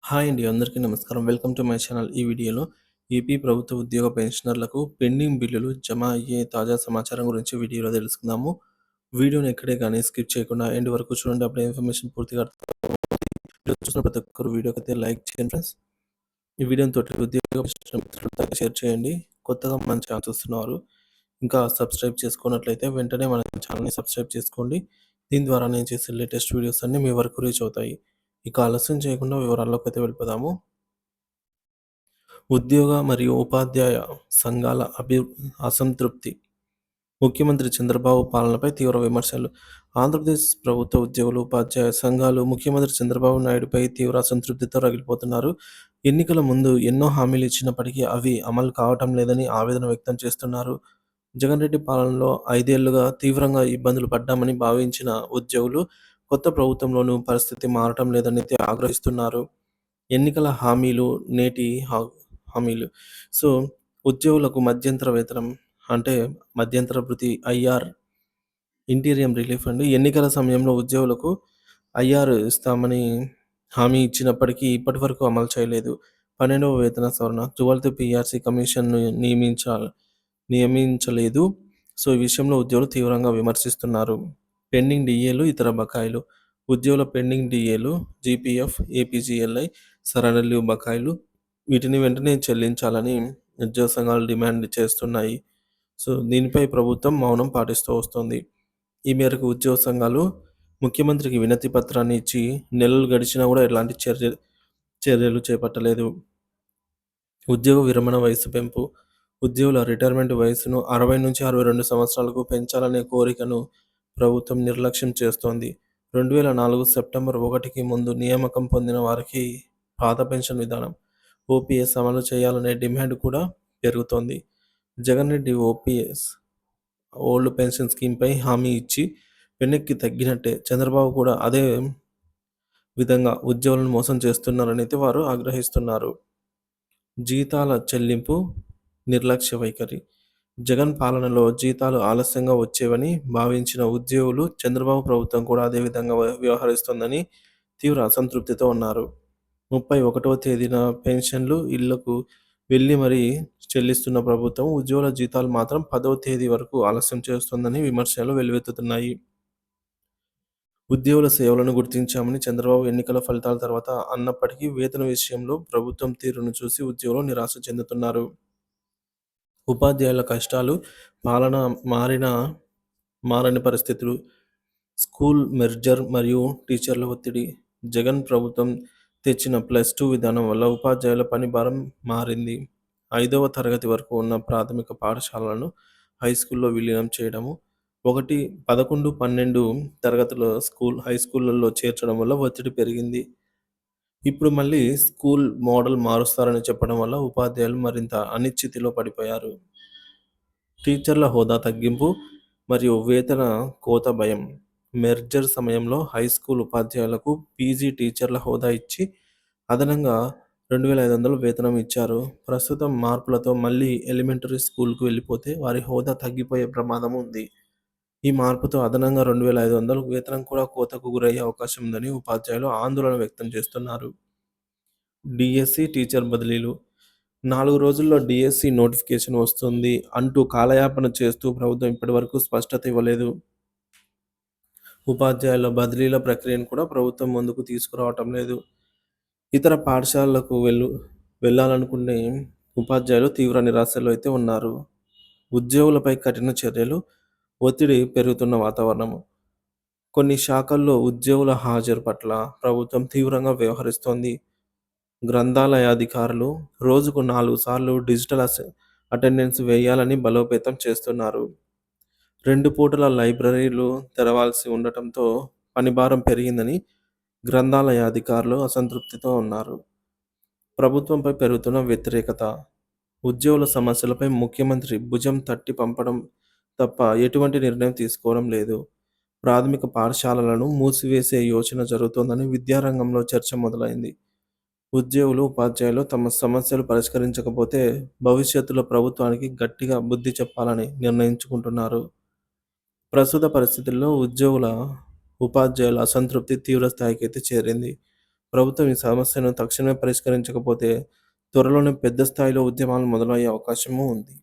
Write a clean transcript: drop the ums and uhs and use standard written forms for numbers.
Hi అండి. అందరికీ నమస్కారం. Welcome to my channel. ఈ వీడియోలో ఏపీ ప్రభుత్వ ఉద్యోగ పెన్షనర్లకు పెండింగ్ బిల్లులు జమ అయ్యే తాజా సమాచారం గురించి వీడియోలో తెలుసుకుందాము. వీడియోని ఎక్కడే కానీ స్కిప్ చేయకుండా ఎండ్ వరకు చూడండి. అప్పుడే ఇన్ఫర్మేషన్ పూర్తిగా వీడియో చూసిన ప్రతి ఒక్కరు వీడియోకైతే లైక్ చేయండి ఫ్రెండ్స్. ఈ వీడియోని తోటి ఉద్యోగ పెన్షనర్ మిత్రులతో షేర్ చేయండి. కొత్తగా మన ఛానల్ చూస్తున్నవారు ఇంకా సబ్స్క్రైబ్ చేసుకున్నట్లయితే వెంటనే మన ఛానల్‌ని సబ్స్క్రైబ్ చేసుకోండి. దీని ద్వారా నేను చేసే లేటెస్ట్ వీడియోస్ అన్నీ మీ వరకు రీచ్ అవుతాయి. ఇక ఆలస్యం చేయకుండా వివరాల్లోకైతే వెళ్ళిపోదాము. ఉద్యోగ మరియు ఉపాధ్యాయ సంఘాల అసంతృప్తి. ముఖ్యమంత్రి చంద్రబాబు పాలనపై తీవ్ర విమర్శలు. ఆంధ్రప్రదేశ్ ప్రభుత్వ ఉద్యోగులు, ఉపాధ్యాయ సంఘాలు ముఖ్యమంత్రి చంద్రబాబు నాయుడుపై తీవ్ర అసంతృప్తితో రగిలిపోతున్నారు. ఎన్నికల ముందు ఎన్నో హామీలు ఇచ్చినప్పటికీ అవి అమలు కావటం లేదని ఆవేదన వ్యక్తం చేస్తున్నారు. జగన్ రెడ్డి పాలనలో 5 ఏళ్లుగా తీవ్రంగా ఇబ్బందులు పడ్డామని భావించిన ఉద్యోగులు కొత్త ప్రభుత్వంలోనూ పరిస్థితి మారటం లేదని ఆగ్రహిస్తున్నారు. ఎన్నికల హామీలు, నేటి హామీలు. సో, ఉద్యోగులకు మధ్యంతర వేతనం అంటే మధ్యంతర భృతి ఐఆర్, ఇంటీరియం రిలీఫ్ అండి. ఎన్నికల సమయంలో ఉద్యోగులకు ఐఆర్ ఇస్తామని హామీ ఇచ్చినప్పటికీ ఇప్పటివరకు అమలు చేయలేదు. 12వ వేతన సవరణ, 12th పీఆర్సీ కమిషన్‌ను నియమించలేదు. సో, ఈ విషయంలో ఉద్యోగులు తీవ్రంగా విమర్శిస్తున్నారు. పెండింగ్ డీఏలు, ఇతర బకాయిలు. ఉద్యోగుల పెండింగ్ డీఏలు, జీపీఎఫ్, ఏపీజీఎల్ఐ, సరెండర్ లీవ్ బకాయిలు వీటిని వెంటనే చెల్లించాలని ఉద్యోగ సంఘాలు డిమాండ్ చేస్తున్నాయి. సో, దీనిపై ప్రభుత్వం మౌనం పాటిస్తూ వస్తోంది. ఈ మేరకు ఉద్యోగ సంఘాలు ముఖ్యమంత్రికి వినతి పత్రాన్ని ఇచ్చి నెలలు గడిచినా కూడా ఎలాంటి చర్యలు చేపట్టలేదు. ఉద్యోగ విరమణ వయసు పెంపు. ఉద్యోగుల రిటైర్మెంట్ వయసును 60-62 సంవత్సరాలకు పెంచాలనే కోరికను ప్రభుత్వం నిర్లక్ష్యం చేస్తోంది. 2004 సెప్టెంబర్ 1కి ముందు నియామకం పొందిన వారికి పాత పెన్షన్ విధానం ఓపీఎస్ అమలు చేయాలనే డిమాండ్ కూడా పెరుగుతోంది. Jagan Reddy OPS old pension స్కీమ్‌పై హామీ ఇచ్చి వెనక్కి తగ్గినట్టే చంద్రబాబు కూడా అదే విధంగా ఉద్యోగులను మోసం చేస్తున్నారనైతే వారు ఆగ్రహిస్తున్నారు. జీతాల చెల్లింపు నిర్లక్ష్య వైఖరి. జగన్ పాలనలో జీతాలు ఆలస్యంగా వచ్చేవని భావించిన ఉద్యోగులు చంద్రబాబు ప్రభుత్వం కూడా అదే విధంగా వ్యవహరిస్తోందని తీవ్ర అసంతృప్తితో ఉన్నారు. 31వ తేదీన పెన్షన్లు ఇళ్లకు వెళ్లి మరీ చెల్లిస్తున్న ప్రభుత్వం ఉద్యోగుల జీతాలు మాత్రం 10వ తేదీ వరకు ఆలస్యం చేస్తోందని విమర్శలు వెల్లువెత్తుతున్నాయి. ఉద్యోగుల సేవలను గుర్తించామని చంద్రబాబు ఎన్నికల ఫలితాల తర్వాత అన్నప్పటికీ వేతన విషయంలో ప్రభుత్వం తీరును చూసి ఉద్యోగులు నిరాశ చెందుతున్నారు. ఉపాధ్యాయుల కష్టాలు, పాలన మారని పరిస్థితులు, స్కూల్ మెర్జర్ మరియు టీచర్ల ఒత్తిడి. జగన్ ప్రభుత్వం తెచ్చిన +2 విధానం వల్ల ఉపాధ్యాయుల పని భారం మారింది. 5వ తరగతి వరకు ఉన్న ప్రాథమిక పాఠశాలలను హైస్కూల్లో విలీనం చేయడము, 11, 12 తరగతుల హైస్కూళ్ళల్లో చేర్చడం వల్ల ఒత్తిడి పెరిగింది. ఇప్పుడు మళ్ళీ స్కూల్ మోడల్ మారుస్తారని చెప్పడం వల్ల ఉపాధ్యాయులు మరింత అనిశ్చితిలో పడిపోయారు. టీచర్ల హోదా తగ్గింపు మరియు వేతన కోత భయం. మెర్జర్ సమయంలో హైస్కూల్ ఉపాధ్యాయులకు పీజీ టీచర్ల హోదా ఇచ్చి అదనంగా 2,500 వేతనం ఇచ్చారు. ప్రస్తుతం మార్పులతో మళ్ళీ ఎలిమెంటరీ స్కూల్‌కు వెళ్ళిపోతే వారి హోదా తగ్గిపోయే ప్రమాదం ఉంది. ఈ మార్పుతో అదనంగా 2,500 వేతనం కూడా కోతకు గురయ్యే అవకాశం ఉందని ఉపాధ్యాయులు ఆందోళన వ్యక్తం చేస్తున్నారు. డీఎస్సీ టీచర్ బదిలీలు. 4 రోజుల్లో డీఎస్సీ నోటిఫికేషన్ వస్తుంది అంటూ కాలయాపన చేస్తూ ప్రభుత్వం ఇప్పటివరకు స్పష్టత ఇవ్వలేదు. ఉపాధ్యాయుల బదిలీల ప్రక్రియను కూడా ప్రభుత్వం ముందుకు తీసుకురావటం లేదు. ఇతర పాఠశాలలకు వెళ్ళాలనుకునే ఉపాధ్యాయులు తీవ్ర నిరాశలో అయితే ఉన్నారు. ఉద్యోగులపై కఠిన చర్యలు, ఒత్తిడి పెరుగుతున్న వాతావరణము. కొన్ని శాఖల్లో ఉద్యోగుల హాజరు పట్ల ప్రభుత్వం తీవ్రంగా వ్యవహరిస్తోంది. గ్రంథాలయాధికారులు రోజుకు 4 సార్లు డిజిటల్ అటెండెన్స్ వేయాలని బలోపేతం చేస్తున్నారు. 2 పూటల లైబ్రరీలు తెరవాల్సి ఉండటంతో పనిభారం పెరిగిందని గ్రంథాలయాధికారులు అసంతృప్తితో ఉన్నారు. ప్రభుత్వంపై పెరుగుతున్న వ్యతిరేకత. ఉద్యోగుల సమస్యలపై ముఖ్యమంత్రి భుజం తట్టి పంపడం తప్ప ఎటువంటి నిర్ణయం తీసుకోవడం లేదు. ప్రాథమిక పాఠశాలలను మూసివేసే యోచన జరుగుతోందని విద్యారంగంలో చర్చ మొదలైంది. ఉద్యోగులు, ఉపాధ్యాయులు తమ సమస్యలు పరిష్కరించకపోతే భవిష్యత్తులో ప్రభుత్వానికి గట్టిగా బుద్ధి చెప్పాలని నిర్ణయించుకుంటున్నారు. ప్రస్తుత పరిస్థితుల్లో ఉద్యోగుల, ఉపాధ్యాయుల అసంతృప్తి తీవ్ర స్థాయికి అయితే చేరింది. ప్రభుత్వం ఈ సమస్యను తక్షణమే పరిష్కరించకపోతే త్వరలోనే పెద్ద స్థాయిలో ఉద్యమాలు మొదలయ్యే అవకాశమూ ఉంది.